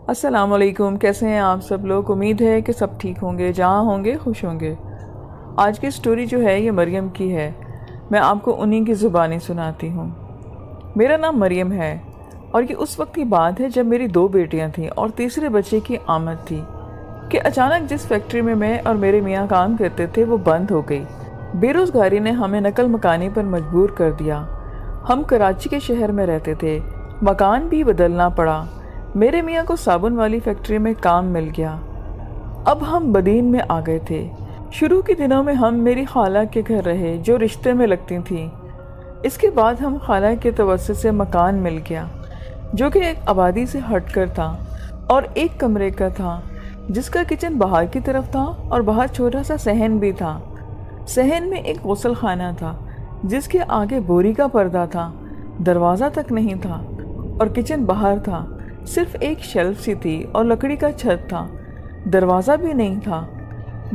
السلام علیکم، کیسے ہیں آپ سب لوگ؟ امید ہے کہ سب ٹھیک ہوں گے، جہاں ہوں گے خوش ہوں گے۔ آج کی سٹوری جو ہے یہ مریم کی ہے۔ میں آپ کو انہی کی زبانی سناتی ہوں۔ میرا نام مریم ہے اور یہ اس وقت کی بات ہے جب میری 2 بیٹیاں تھیں اور تیسرے بچے کی آمد تھی کہ اچانک جس فیکٹری میں اور میرے میاں کام کرتے تھے وہ بند ہو گئی۔ بے روزگاری نے ہمیں نقل مکانی پر مجبور کر دیا۔ ہم کراچی کے شہر میں رہتے تھے، مکان بھی بدلنا پڑا۔ میرے میاں کو صابن والی فیکٹری میں کام مل گیا۔ اب ہم بدین میں آ گئے تھے۔ شروع کے دنوں میں ہم میری خالہ کے گھر رہے جو رشتے میں لگتی تھیں۔ اس کے بعد ہم خالہ کے توسط سے مکان مل گیا جو کہ ایک آبادی سے ہٹ کر تھا اور 1 کمرے کا تھا جس کا کچن باہر کی طرف تھا اور باہر چھوٹا سا صحن بھی تھا۔ صحن میں ایک غسل خانہ تھا جس کے آگے بوری کا پردہ تھا، دروازہ تک نہیں تھا، اور کچن باہر تھا، صرف ایک شیلف سی تھی اور لکڑی کا چھت تھا، دروازہ بھی نہیں تھا۔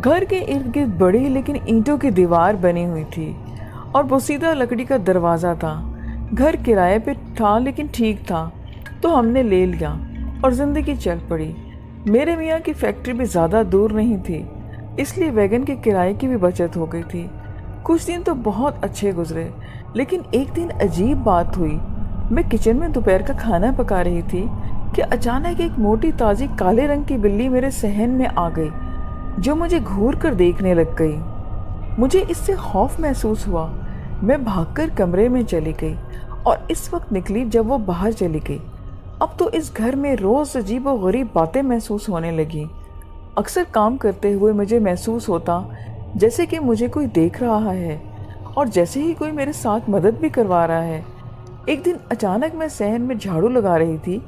گھر کے ارد گرد بڑی لیکن اینٹوں کی دیوار بنی ہوئی تھی اور بوسیدہ لکڑی کا دروازہ تھا۔ گھر کرائے پہ تھا لیکن ٹھیک تھا، تو ہم نے لے لیا اور زندگی چل پڑی۔ میرے میاں کی فیکٹری بھی زیادہ دور نہیں تھی، اس لیے ویگن کے کرائے کی بھی بچت ہو گئی تھی۔ کچھ دن تو بہت اچھے گزرے، لیکن ایک دن عجیب بات ہوئی۔ میں کچن میں دوپہر کا کھانا پکا رہی تھی کہ اچانک ایک موٹی تازی کالے رنگ کی بلی میرے صحن میں آ گئی جو مجھے گھور کر دیکھنے لگ گئی۔ مجھے اس سے خوف محسوس ہوا۔ میں بھاگ کر کمرے میں چلی گئی اور اس وقت نکلی جب وہ باہر چلی گئی۔ اب تو اس گھر میں روز عجیب و غریب باتیں محسوس ہونے لگیں۔ اکثر کام کرتے ہوئے مجھے محسوس ہوتا جیسے کہ مجھے کوئی دیکھ رہا ہے اور جیسے ہی کوئی میرے ساتھ مدد بھی کروا رہا ہے۔ ایک دن اچانک میں صحن میں جھاڑو لگا رہی تھی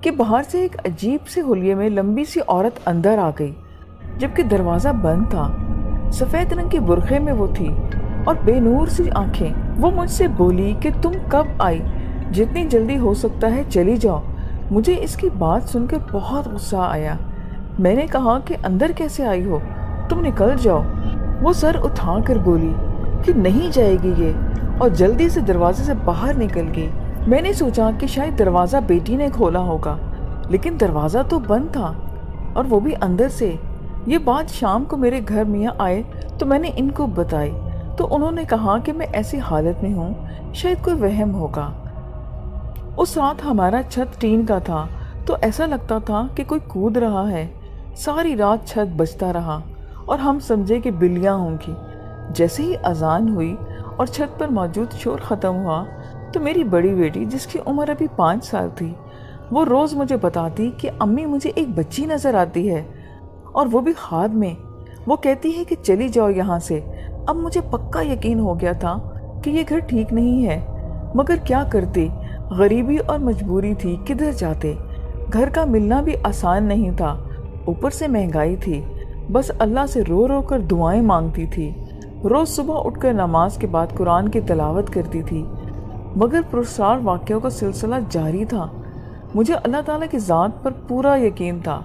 کہ باہر سے ایک عجیب سے حلیے میں لمبی سی عورت اندر آ گئی جبکہ دروازہ بند تھا۔ سفید رنگ کے برقعے میں وہ تھی اور بے نور سی آنکھیں۔ وہ مجھ سے بولی کہ تم کب آئی؟ جتنی جلدی ہو سکتا ہے چلی جاؤ۔ مجھے اس کی بات سن کر بہت غصہ آیا۔ میں نے کہا کہ اندر کیسے آئی ہو؟ تم نکل جاؤ۔ وہ سر اٹھا کر بولی کہ نہیں جائے گی یہ، اور جلدی سے دروازے سے باہر نکل گئی۔ میں نے سوچا کہ شاید دروازہ بیٹی نے کھولا ہوگا، لیکن دروازہ تو بند تھا اور وہ بھی اندر سے۔ یہ بات شام کو میرے گھر میاں آئے تو میں نے ان کو بتائی، تو انہوں نے کہا کہ میں ایسی حالت میں ہوں، شاید کوئی وہم ہوگا۔ اس رات ہمارا چھت ٹین کا تھا تو ایسا لگتا تھا کہ کوئی کود رہا ہے۔ ساری رات چھت بجتا رہا اور ہم سمجھے کہ بلیاں ہوں گی۔ جیسے ہی اذان ہوئی اور چھت پر موجود شور ختم ہوا تو میری بڑی بیٹی جس کی عمر ابھی 5 سال تھی، وہ روز مجھے بتاتی کہ امی مجھے ایک بچی نظر آتی ہے اور وہ بھی خواب میں۔ وہ کہتی ہے کہ چلی جاؤ یہاں سے۔ اب مجھے پکا یقین ہو گیا تھا کہ یہ گھر ٹھیک نہیں ہے، مگر کیا کرتے؟ غریبی اور مجبوری تھی، کدھر جاتے؟ گھر کا ملنا بھی آسان نہیں تھا، اوپر سے مہنگائی تھی۔ بس اللہ سے رو رو کر دعائیں مانگتی تھی۔ روز صبح اٹھ کر نماز کے بعد قرآن کی تلاوت کرتی تھی، مگر پرسرار واقعوں کا سلسلہ جاری تھا۔ مجھے اللہ تعالیٰ کی ذات پر پورا یقین تھا۔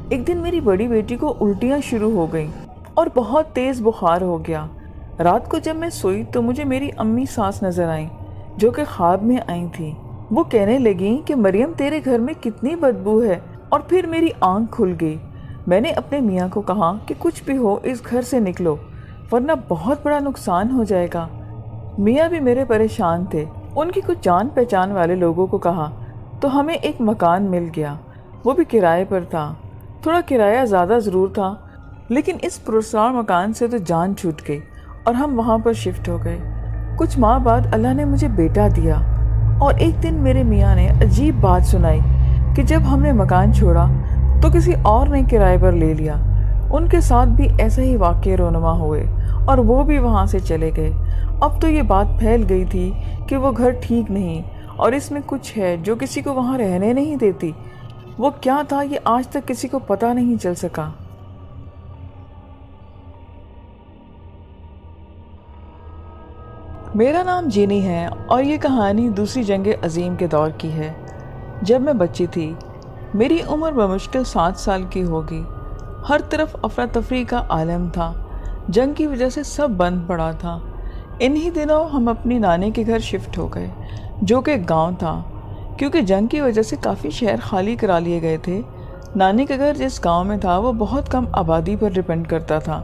ایک دن میری بڑی بیٹی کو الٹیاں شروع ہو گئیں اور بہت تیز بخار ہو گیا۔ رات کو جب میں سوئی تو مجھے میری امی ساس نظر آئیں جو کہ خواب میں آئی تھیں۔ وہ کہنے لگیں کہ مریم تیرے گھر میں کتنی بدبو ہے، اور پھر میری آنکھ کھل گئی۔ میں نے اپنے میاں کو کہا کہ کچھ بھی ہو اس گھر سے نکلو ورنہ بہت بڑا نقصان ہو جائے گا۔ میاں بھی میرے پریشان تھے۔ ان کی کچھ جان پہچان والے لوگوں کو کہا تو ہمیں ایک مکان مل گیا، وہ بھی کرائے پر تھا۔ تھوڑا کرایہ زیادہ ضرور تھا، لیکن اس پرسرار مکان سے تو جان چھوٹ گئی اور ہم وہاں پر شفٹ ہو گئے۔ کچھ ماہ بعد اللہ نے مجھے بیٹا دیا، اور ایک دن میرے میاں نے عجیب بات سنائی کہ جب ہم نے مکان چھوڑا تو کسی اور نے کرائے پر لے لیا۔ ان کے ساتھ بھی ایسا ہی واقعے رونما ہوئے اور وہ بھی وہاں سے چلے گئے۔ اب تو یہ بات پھیل گئی تھی کہ وہ گھر ٹھیک نہیں اور اس میں کچھ ہے جو کسی کو وہاں رہنے نہیں دیتی۔ وہ کیا تھا یہ آج تک کسی کو پتہ نہیں چل سکا۔ میرا نام جینی ہے اور یہ کہانی دوسری جنگ عظیم کے دور کی ہے۔ جب میں بچی تھی، میری عمر بمشکل 7 سال کی ہوگی۔ ہر طرف افراتفری کا عالم تھا، جنگ کی وجہ سے سب بند پڑا تھا۔ انہی دنوں ہم اپنی نانی کے گھر شفٹ ہو گئے جو کہ گاؤں تھا، کیونکہ جنگ کی وجہ سے کافی شہر خالی کرا لیے گئے تھے۔ نانی کا گھر جس گاؤں میں تھا وہ بہت کم آبادی پر ڈپینڈ کرتا تھا۔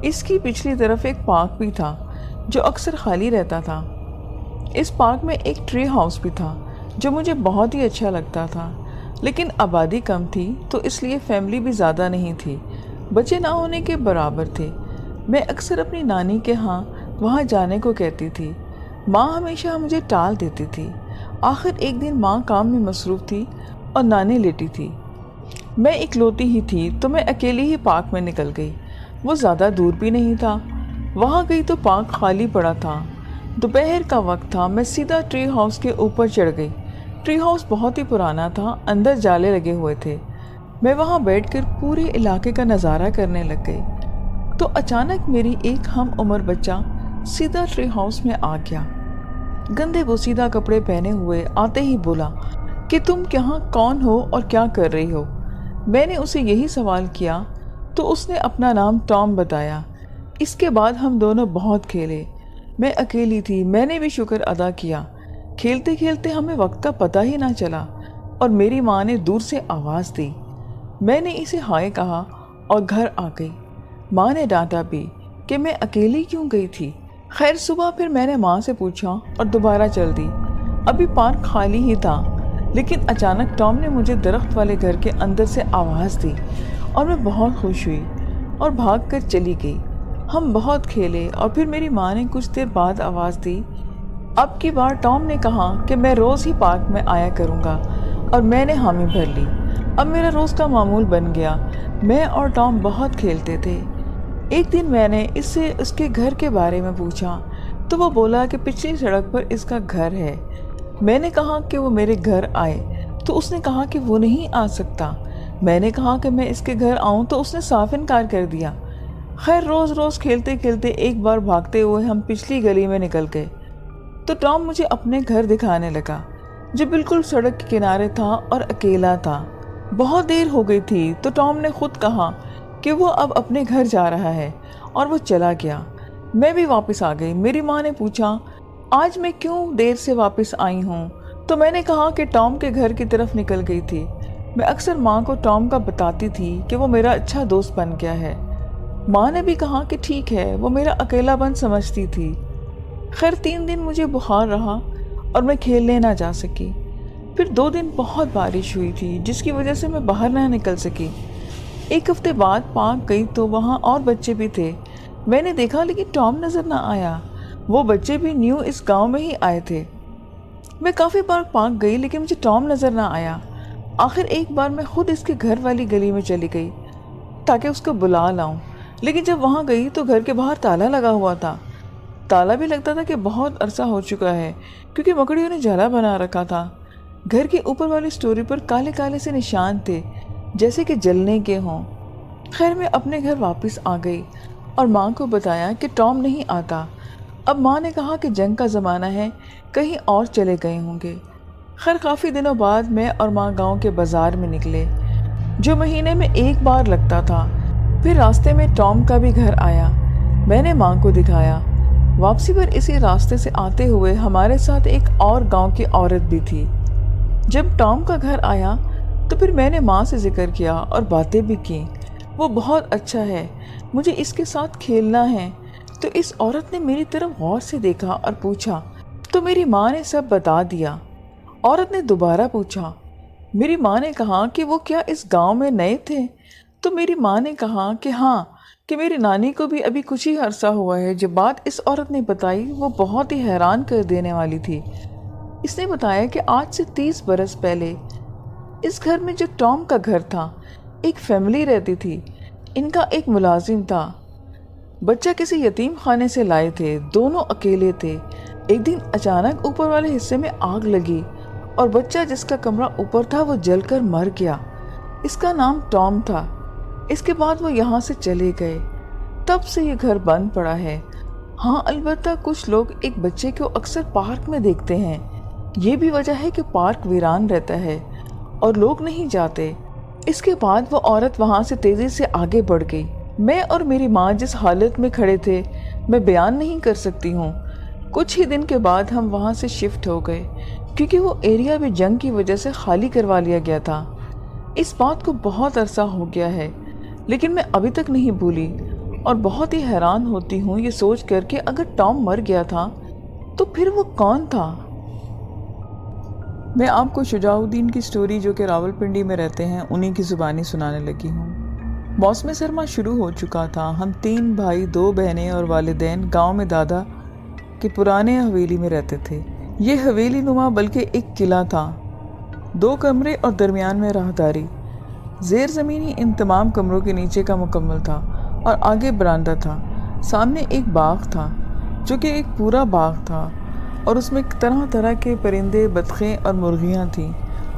اس کی پچھلی طرف ایک پارک بھی تھا جو اکثر خالی رہتا تھا۔ اس پارک میں ایک ٹری ہاؤس بھی تھا جو مجھے بہت ہی اچھا لگتا تھا، لیکن آبادی کم تھی تو اس لیے فیملی بھی زیادہ نہیں تھی، بچے نہ ہونے کے برابر تھے۔ میں اکثر اپنی نانی کے ہاں وہاں جانے کو کہتی تھی، ماں ہمیشہ مجھے ٹال دیتی تھی۔ آخر ایک دن ماں کام میں مصروف تھی اور نانی لیٹی تھی۔ میں اکلوتی ہی تھی تو میں اکیلی ہی پارک میں نکل گئی۔ وہ زیادہ دور بھی نہیں تھا۔ وہاں گئی تو پارک خالی پڑا تھا۔ دوپہر کا وقت تھا۔ میں سیدھا ٹری ہاؤس کے اوپر چڑھ گئی۔ ٹری ہاؤس بہت ہی پرانا تھا، اندر جالے لگے ہوئے تھے۔ میں وہاں بیٹھ کر پورے علاقے کا نظارہ کرنے لگ گئی تو اچانک میری ایک ہم عمر بچہ سیدھا ٹری ہاؤس میں آ گیا۔ گندے بوسیدہ کپڑے پہنے ہوئے آتے ہی بولا کہ تم یہاں کون ہو اور کیا کر رہی ہو؟ میں نے اسے یہی سوال کیا تو اس نے اپنا نام ٹام بتایا۔ اس کے بعد ہم دونوں بہت کھیلے۔ میں اکیلی تھی، میں نے بھی شکر ادا کیا۔ کھیلتے کھیلتے ہمیں وقت کا پتہ ہی نہ چلا اور میری ماں نے دور سے آواز دی۔ میں نے اسے ہائے کہا اور گھر آ گئی۔ ماں نے ڈانٹا بھی کہ میں اکیلی کیوں گئی تھی۔ خیر صبح پھر میں نے ماں سے پوچھا اور دوبارہ چل دی۔ ابھی پارک خالی ہی تھا، لیکن اچانک ٹام نے مجھے درخت والے گھر کے اندر سے آواز دی اور میں بہت خوش ہوئی اور بھاگ کر چلی گئی۔ ہم بہت کھیلے اور پھر میری ماں نے کچھ دیر بعد آواز دی۔ اب کی بار ٹام نے کہا کہ میں روز ہی پارک میں آیا کروں گا اور میں نے حامی بھر لی۔ اب میرا روز کا معمول بن گیا۔ میں اور ٹام بہت کھیلتے تھے۔ ایک دن میں نے اس سے اس کے گھر کے بارے میں پوچھا تو وہ بولا کہ پچھلی سڑک پر اس کا گھر ہے۔ میں نے کہا کہ وہ میرے گھر آئے تو اس نے کہا کہ وہ نہیں آ سکتا۔ میں نے کہا کہ میں اس کے گھر آؤں تو اس نے صاف انکار کر دیا۔ خیر روز روز کھیلتے کھیلتے ایک بار بھاگتے ہوئے ہم پچھلی گلی میں نکل گئے تو ٹام مجھے اپنے گھر دکھانے لگا جو بالکل سڑک کے کنارے تھا اور اکیلا تھا۔ بہت دیر ہو گئی تھی تو ٹام نے خود کہا کہ وہ اب اپنے گھر جا رہا ہے اور وہ چلا گیا۔ میں بھی واپس آ گئی۔ میری ماں نے پوچھا آج میں کیوں دیر سے واپس آئی ہوں تو میں نے کہا کہ ٹام کے گھر کی طرف نکل گئی تھی۔ میں اکثر ماں کو ٹام کا بتاتی تھی کہ وہ میرا اچھا دوست بن گیا ہے۔ ماں نے بھی کہا کہ ٹھیک ہے، وہ میرا اکیلا پن سمجھتی تھی۔ خیر 3 دن مجھے بخار رہا اور میں کھیلنے نہ جا سکی۔ پھر 2 دن بہت بارش ہوئی تھی جس کی وجہ سے میں باہر نہ نکل سکی۔ 1 ہفتے بعد پارک گئی تو وہاں اور بچے بھی تھے۔ میں نے دیکھا لیکن ٹام نظر نہ آیا۔ وہ بچے بھی نیو اس گاؤں میں ہی آئے تھے۔ میں کافی بار پارک گئی لیکن مجھے ٹام نظر نہ آیا۔ آخر ایک بار میں خود اس کے گھر والی گلی میں چلی گئی تاکہ اس کو بلا لاؤں، لیکن جب وہاں گئی تو گھر کے باہر تالا لگا ہوا تھا۔ تالا بھی لگتا تھا کہ بہت عرصہ ہو چکا ہے کیونکہ مکڑیوں نے جالا بنا رکھا تھا۔ گھر کے اوپر والی سٹوری پر کالے کالے سے نشان تھے جیسے کہ جلنے کے ہوں۔ خیر میں اپنے گھر واپس آ گئی اور ماں کو بتایا کہ ٹام نہیں آتا۔ اب ماں نے کہا کہ جنگ کا زمانہ ہے، کہیں اور چلے گئے ہوں گے۔ خیر کافی دنوں بعد میں اور ماں گاؤں کے بازار میں نکلے جو مہینے میں 1 بار لگتا تھا۔ پھر راستے میں ٹام کا بھی گھر آیا۔ میں نے ماں کو دکھایا۔ واپسی پر اسی راستے سے آتے ہوئے ہمارے ساتھ ایک اور گاؤں کی عورت بھی تھی۔ جب ٹام کا گھر آیا تو پھر میں نے ماں سے ذکر کیا اور باتیں بھی کی۔ وہ بہت اچھا ہے، مجھے اس کے ساتھ کھیلنا ہے۔ تو اس عورت نے میری طرف غور سے دیکھا اور پوچھا تو میری ماں نے سب بتا دیا۔ عورت نے دوبارہ پوچھا۔ میری ماں نے کہا کہ وہ کیا اس گاؤں میں نئے تھے؟ تو میری ماں نے کہا کہ ہاں، کہ میری نانی کو بھی ابھی کچھ ہی عرصہ ہوا ہے۔ جب بات اس عورت نے بتائی وہ بہت ہی حیران کر دینے والی تھی۔ اس نے بتایا کہ آج سے 30 برس پہلے اس گھر میں جو ٹام کا گھر تھا ایک فیملی رہتی تھی۔ ان کا ایک ملازم تھا، بچہ کسی یتیم خانے سے لائے تھے، دونوں اکیلے تھے۔ ایک دن اچانک اوپر والے حصے میں آگ لگی اور بچہ جس کا کمرہ اوپر تھا وہ جل کر مر گیا۔ اس کا نام ٹام تھا۔ اس کے بعد وہ یہاں سے چلے گئے، تب سے یہ گھر بند پڑا ہے۔ ہاں البتہ کچھ لوگ ایک بچے کو اکثر پارک میں دیکھتے ہیں۔ یہ بھی وجہ ہے کہ پارک ویران رہتا ہے اور لوگ نہیں جاتے۔ اس کے بعد وہ عورت وہاں سے تیزی سے آگے بڑھ گئی۔ میں اور میری ماں جس حالت میں کھڑے تھے میں بیان نہیں کر سکتی ہوں۔ کچھ ہی دن کے بعد ہم وہاں سے شفٹ ہو گئے کیونکہ وہ ایریا بھی جنگ کی وجہ سے خالی کروا لیا گیا تھا۔ اس بات کو بہت عرصہ ہو گیا ہے لیکن میں ابھی تک نہیں بھولی، اور بہت ہی حیران ہوتی ہوں یہ سوچ کر کہ اگر ٹام مر گیا تھا تو پھر وہ کون تھا؟ میں آپ کو شجاع الدین کی سٹوری جو کہ راولپنڈی میں رہتے ہیں انہی کی زبانی سنانے لگی ہوں۔ موسم سرما شروع ہو چکا تھا۔ ہم 3 بھائی، 2 بہنیں اور والدین گاؤں میں دادا کی پرانے حویلی میں رہتے تھے۔ یہ حویلی نما بلکہ ایک قلعہ تھا، 2 کمرے اور درمیان میں راہداری۔ زیر زمینی ان تمام کمروں کے نیچے کا مکمل تھا اور آگے برانڈا تھا۔ سامنے ایک باغ تھا جو کہ ایک پورا باغ تھا اور اس میں طرح طرح کے پرندے، بطخیں اور مرغیاں تھیں۔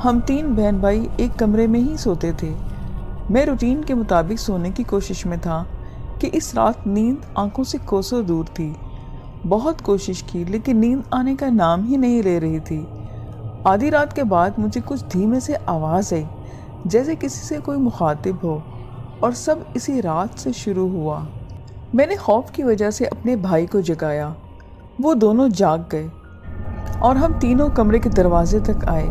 ہم 3 بہن بھائی ایک کمرے میں ہی سوتے تھے۔ میں روٹین کے مطابق سونے کی کوشش میں تھا کہ اس رات نیند آنکھوں سے کوسوں دور تھی۔ بہت کوشش کی لیکن نیند آنے کا نام ہی نہیں لے رہی تھی۔ آدھی رات کے بعد مجھے کچھ دھیمے سے آواز آئی، جیسے کسی سے کوئی مخاطب ہو، اور سب اسی رات سے شروع ہوا۔ میں نے خوف کی وجہ سے اپنے بھائی کو جگایا، وہ دونوں جاگ گئے اور ہم تینوں کمرے کے دروازے تک آئے،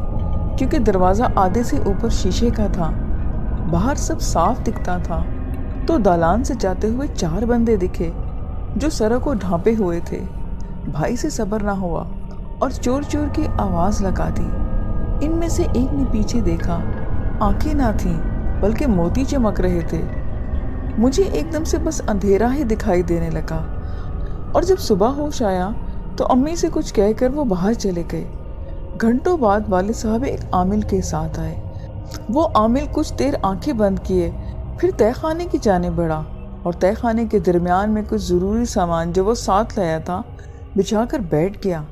کیونکہ دروازہ آدھے سے اوپر شیشے کا تھا۔ باہر سب صاف دکھتا تھا تو دالان سے جاتے ہوئے 4 بندے دکھے جو سروں کو ڈھانپے ہوئے تھے۔ بھائی سے صبر نہ ہوا اور چور چور کی آواز لگا دی۔ ان میں سے ایک نے پیچھے دیکھا، آنکھیں نہ تھیں بلکہ موتی چمک رہے تھے۔ مجھے ایک دم سے بس اندھیرا ہی دکھائی دینے لگا، اور جب صبح ہوش آیا تو امی سے کچھ کہہ کر وہ باہر چلے گئے۔ گھنٹوں بعد والد صاحب ایک عامل کے ساتھ آئے۔ وہ عامل کچھ دیر آنکھیں بند کیے، پھر تہہ خانے کی جانب بڑھا اور تہہ خانے کے درمیان میں کچھ ضروری سامان جو وہ ساتھ لایا تھا بچھا کر بیٹھ گیا،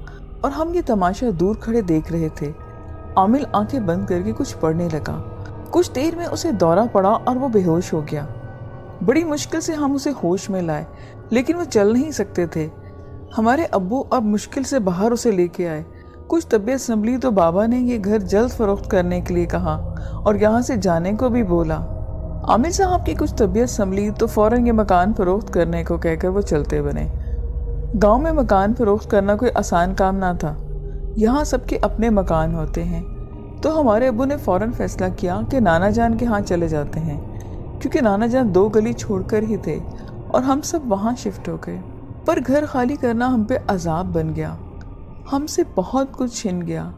اور ہم یہ تماشا دور کھڑے دیکھ رہے تھے۔ عامل آنکھیں بند کر کے کچھ پڑھنے لگا۔ کچھ دیر میں اسے دورہ پڑا اور وہ بے ہوش ہو گیا۔ بڑی مشکل سے ہم اسے ہوش میں لائے لیکن وہ چل نہیں سکتے تھے۔ ہمارے ابو اب مشکل سے باہر اسے لے کے آئے۔ کچھ طبیعت سنبھلی تو بابا نے یہ گھر جلد فروخت کرنے کے لیے کہا اور یہاں سے جانے کو بھی بولا۔ عامل صاحب کی کچھ طبیعت سنبھلی تو فوراً یہ مکان فروخت کرنے کو کہہ کر وہ چلتے بنے۔ گاؤں میں مکان فروخت کرنا کوئی آسان کام نہ تھا، یہاں سب کے اپنے مکان ہوتے ہیں۔ تو ہمارے ابو نے فوراً فیصلہ کیا کہ نانا جان کے ہاں چلے جاتے ہیں، کیونکہ نانا جان 2 گلی چھوڑ کر ہی تھے، اور ہم سب وہاں شفٹ ہو گئے۔ پر گھر خالی کرنا ہم پہ عذاب بن گیا، ہم سے بہت کچھ چھن گیا۔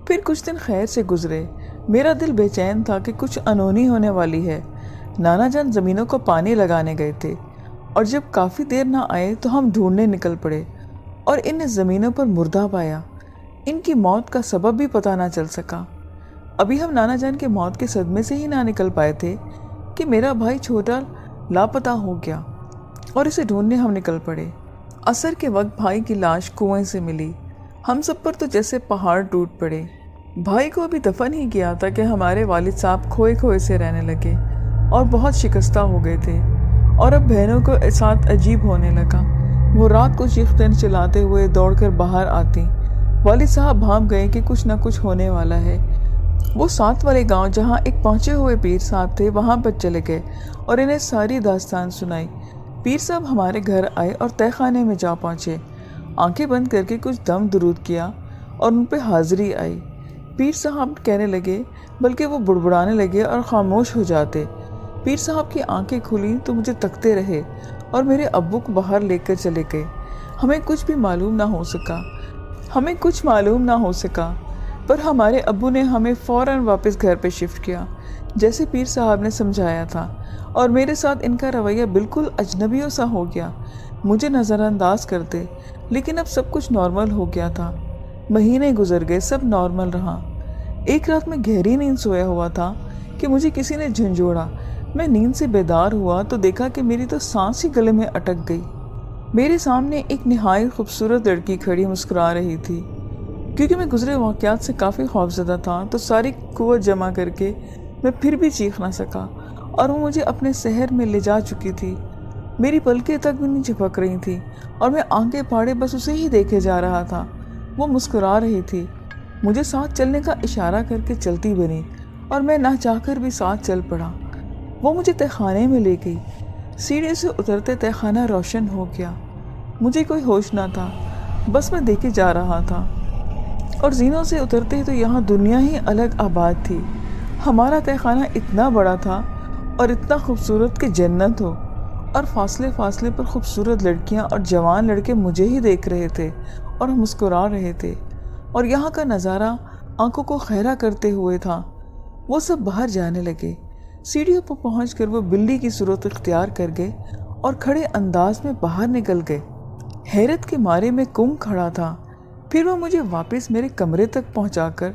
پھر کچھ دن خیر سے گزرے۔ میرا دل بے چین تھا کہ کچھ انہونی ہونے والی ہے۔ نانا جان زمینوں کو پانی لگانے گئے تھے، اور جب کافی دیر نہ آئے تو ہم ڈھونڈنے نکل پڑے اور ان زمینوں پر مردہ پایا۔ ان کی موت کا سبب بھی پتہ نہ چل سکا۔ ابھی ہم نانا جان کے موت کے صدمے سے ہی نہ نکل پائے تھے کہ میرا بھائی چھوٹا لاپتہ ہو گیا اور اسے ڈھونڈنے ہم نکل پڑے۔ عصر کے وقت بھائی کی لاش کنویں سے ملی۔ ہم سب پر تو جیسے پہاڑ ٹوٹ پڑے۔ بھائی کو ابھی دفن ہی کیا تھا کہ ہمارے والد صاحب کھوئے کھوئے سے رہنے لگے اور بہت شکستہ ہو گئے تھے، اور اب بہنوں کو ساتھ عجیب ہونے لگا۔ وہ رات کو چیختے چلاتے ہوئے دوڑ کر باہر آتی۔ والد صاحب بھانپ گئے کہ کچھ نہ کچھ ہونے والا ہے۔ وہ ساتھ والے گاؤں جہاں ایک پہنچے ہوئے پیر صاحب تھے وہاں پر چلے گئے اور انہیں ساری داستان سنائی۔ پیر صاحب ہمارے گھر آئے اور تہہ خانے میں جا پہنچے۔ آنکھیں بند کر کے کچھ دم درود کیا اور ان پہ حاضری آئی۔ پیر صاحب کہنے لگے، بلکہ وہ بڑبڑانے لگے اور خاموش ہو جاتے۔ پیر صاحب کی آنکھیں کھلیں تو مجھے تکتے رہے اور میرے ابو کو باہر لے کر چلے گئے۔ ہمیں کچھ معلوم نہ ہو سکا، پر ہمارے ابو نے ہمیں فوراً واپس گھر پہ شفٹ کیا جیسے پیر صاحب نے سمجھایا تھا، اور میرے ساتھ ان کا رویہ بالکل اجنبیوں سا ہو گیا۔ مجھے نظر انداز کرتے، لیکن اب سب کچھ نارمل ہو گیا تھا۔ مہینے گزر گئے، سب نارمل رہا۔ ایک رات میں گہری نیند سویا ہوا تھا کہ مجھے کسی نے جھنجھوڑا۔ میں نیند سے بیدار ہوا تو دیکھا کہ میری تو سانس ہی گلے میں اٹک گئی۔ میرے سامنے ایک نہایت خوبصورت لڑکی کھڑی مسکرا رہی تھی۔ کیونکہ میں گزرے واقعات سے کافی خوفزدہ تھا تو ساری قوت جمع کر کے میں پھر بھی چیخ نہ سکا، اور وہ مجھے اپنے سحر میں لے جا چکی تھی۔ میری پلکیں تک بھی نہیں جھپک رہی تھی اور میں آنکھیں پھاڑے بس اسے ہی دیکھے جا رہا تھا۔ وہ مسکرا رہی تھی، مجھے ساتھ چلنے کا اشارہ کر کے چلتی بنی، اور میں نہ چاہ کر بھی ساتھ چل پڑا۔ وہ مجھے تہہ خانے میں لے گئی۔ سیڑھی سے اترتے تہہ خانہ روشن ہو گیا۔ مجھے کوئی ہوش نہ تھا، بس میں دیکھے جا رہا تھا، اور زینوں سے اترتے تو یہاں دنیا ہی الگ آباد تھی۔ ہمارا تہہ خانہ اتنا بڑا تھا اور اتنا خوبصورت کہ جنت ہو، اور فاصلے فاصلے پر خوبصورت لڑکیاں اور جوان لڑکے مجھے ہی دیکھ رہے تھے اور مسکرا رہے تھے، اور یہاں کا نظارہ آنکھوں کو خیرہ کرتے ہوئے تھا۔ وہ سب باہر جانے لگے۔ سیڑھیوں پر پہنچ کر وہ بلی کی صورت اختیار کر گئے اور کھڑے انداز میں باہر نکل گئے۔ حیرت کے مارے میں گم کھڑا تھا۔ پھر وہ مجھے واپس میرے کمرے تک پہنچا کر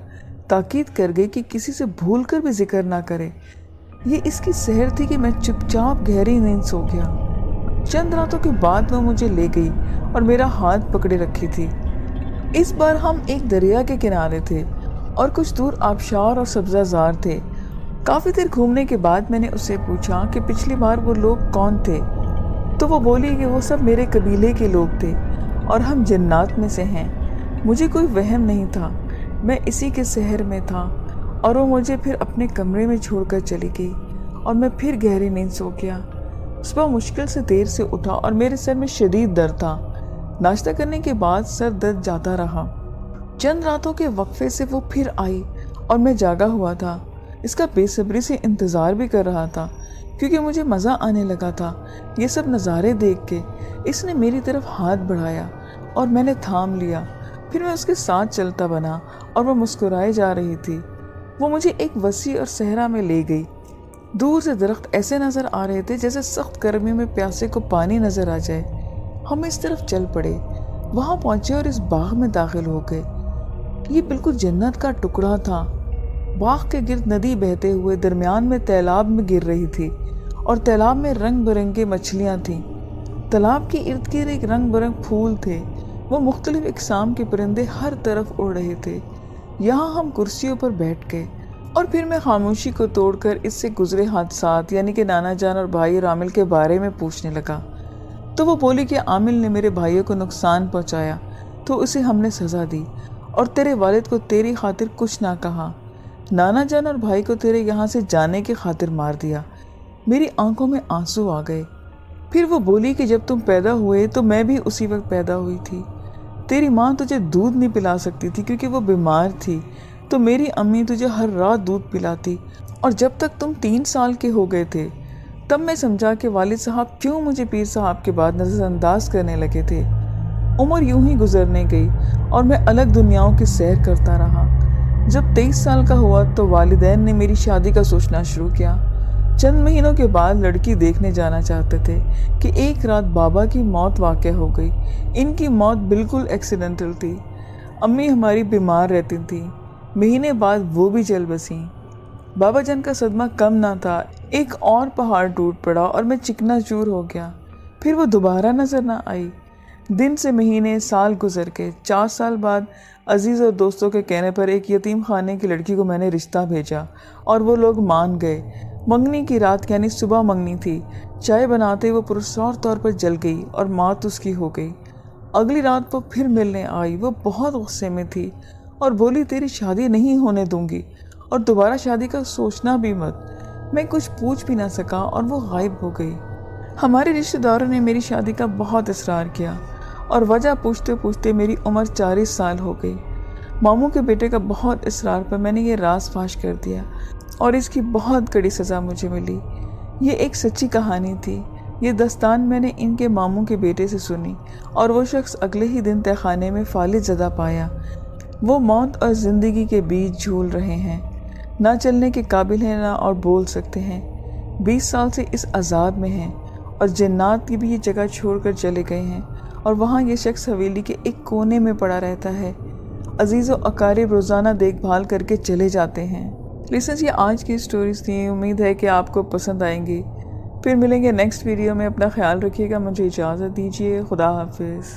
تاکید کر گئی کہ کسی سے بھول کر بھی ذکر نہ کرے۔ یہ اس کی سحر تھی کہ میں چپ چاپ گہری نیند سو گیا۔ چند راتوں کے بعد وہ مجھے لے گئی اور میرا ہاتھ پکڑے رکھی تھی۔ اس بار ہم ایک دریا کے کنارے تھے اور کچھ دور آبشار اور سبزہ زار تھے۔ کافی دیر گھومنے کے بعد میں نے اس سے پوچھا کہ پچھلی بار وہ لوگ کون تھے، تو وہ بولی کہ وہ سب میرے قبیلے کے لوگ تھے اور ہم جنات میں سے ہیں۔ مجھے کوئی وہم نہیں تھا، میں اسی کے سحر میں تھا، اور وہ مجھے پھر اپنے کمرے میں چھوڑ کر چلی گئی اور میں پھر گہری نیند سو گیا۔ صبح مشکل سے دیر سے اٹھا اور میرے سر میں شدید درد تھا۔ ناشتہ کرنے کے بعد سر درد جاتا رہا۔ چند راتوں کے وقفے سے وہ پھر آئی اور میں جاگا ہوا تھا۔ اس کا بے صبری سے انتظار بھی کر رہا تھا کیونکہ مجھے مزہ آنے لگا تھا یہ سب نظارے دیکھ کے۔ اس نے میری طرف ہاتھ بڑھایا اور میں نے تھام لیا۔ پھر میں اس کے ساتھ چلتا بنا اور وہ مسکرائے جا رہی تھی۔ وہ مجھے ایک وسیع اور صحرا میں لے گئی۔ دور سے درخت ایسے نظر آ رہے تھے جیسے سخت گرمی میں پیاسے کو پانی نظر آ جائے۔ ہم اس طرف چل پڑے، وہاں پہنچے اور اس باغ میں داخل ہو گئے۔ یہ بالکل جنت کا ٹکڑا تھا۔ باغ کے گرد ندی بہتے ہوئے درمیان میں تالاب میں گر رہی تھی اور تالاب میں رنگ برنگے مچھلیاں تھیں۔ تالاب کے ارد گرد ایک رنگ برنگ پھول تھے۔ وہ مختلف اقسام کے پرندے ہر طرف اڑ رہے تھے۔ یہاں ہم کرسیوں پر بیٹھ گئے اور پھر میں خاموشی کو توڑ کر اس سے گزرے حادثات یعنی کہ نانا جان اور بھائی اور عامل کے بارے میں پوچھنے لگا۔ تو وہ بولی کہ عامل نے میرے بھائیوں کو نقصان پہنچایا تو اسے ہم نے سزا دی، اور تیرے والد کو تیری خاطر کچھ نہ کہا۔ نانا جان اور بھائی کو تیرے یہاں سے جانے کی خاطر مار دیا۔ میری آنکھوں میں آنسو آ گئے۔ پھر وہ بولی کہ جب تم پیدا ہوئے تو میں بھی اسی وقت پیدا ہوئی تھی۔ تیری ماں تجھے دودھ نہیں پلا سکتی تھی کیونکہ وہ بیمار تھی، تو میری امی تجھے ہر رات دودھ پلاتی، اور جب تک تم 3 سال کے ہو گئے تھے تب میں سمجھا کہ والد صاحب کیوں مجھے پیر صاحب کے بعد نظر انداز کرنے لگے تھے۔ عمر یوں ہی گزرنے گئی اور میں الگ دنیاؤں کی سیر کرتا رہا۔ جب 23 سال کا ہوا تو والدین نے میری شادی کا سوچنا شروع کیا۔ چند مہینوں کے بعد لڑکی دیکھنے جانا چاہتے تھے کہ ایک رات بابا کی موت واقع ہو گئی۔ ان کی موت بالکل ایکسیڈنٹل تھی۔ امی ہماری بیمار رہتی تھیں، مہینے بعد وہ بھی چل بسیں۔ بابا جان کا صدمہ کم نہ تھا، ایک اور پہاڑ ٹوٹ پڑا اور میں چکنا چور ہو گیا۔ پھر وہ دوبارہ نظر نہ آئی۔ دن سے مہینے سال گزر کے 4 سال بعد عزیز اور دوستوں کے کہنے پر ایک یتیم خانے کی لڑکی کو میں نے رشتہ بھیجا اور وہ لوگ مان گئے۔ منگنی کی رات یعنی صبح منگنی تھی، چائے بناتے وہ پرسرار طور پر جل گئی اور موت اس کی ہو گئی۔ اگلی رات وہ پھر ملنے آئی۔ وہ بہت غصے میں تھی اور بولی تیری شادی نہیں ہونے دوں گی اور دوبارہ شادی کا سوچنا بھی مت۔ میں کچھ پوچھ بھی نہ سکا اور وہ غائب ہو گئی۔ ہمارے رشتہ داروں نے میری شادی کا بہت اصرار کیا اور وجہ پوچھتے پوچھتے میری عمر 40 سال ہو گئی۔ ماموں کے بیٹے کا بہت اصرار پر میں نے یہ راز فاش کر دیا اور اس کی بہت کڑی سزا مجھے ملی۔ یہ ایک سچی کہانی تھی۔ یہ داستان میں نے ان کے ماموں کے بیٹے سے سنی اور وہ شخص اگلے ہی دن تہہ خانے میں فالج زدہ پایا۔ وہ موت اور زندگی کے بیچ جھول رہے ہیں، نہ چلنے کے قابل ہیں نہ اور بول سکتے ہیں۔ 20 سال سے اس عذاب میں ہیں اور جنات کی بھی یہ جگہ چھوڑ کر چلے گئے ہیں، اور وہاں یہ شخص حویلی کے ایک کونے میں پڑا رہتا ہے۔ عزیز و اقارب روزانہ دیکھ بھال کر کے چلے جاتے ہیں۔ لسنرز، یہ آج کی سٹوریز تھیں، امید ہے کہ آپ کو پسند آئیں گی۔ پھر ملیں گے نیکسٹ ویڈیو میں۔ اپنا خیال رکھیے گا، مجھے اجازت دیجیے، خدا حافظ۔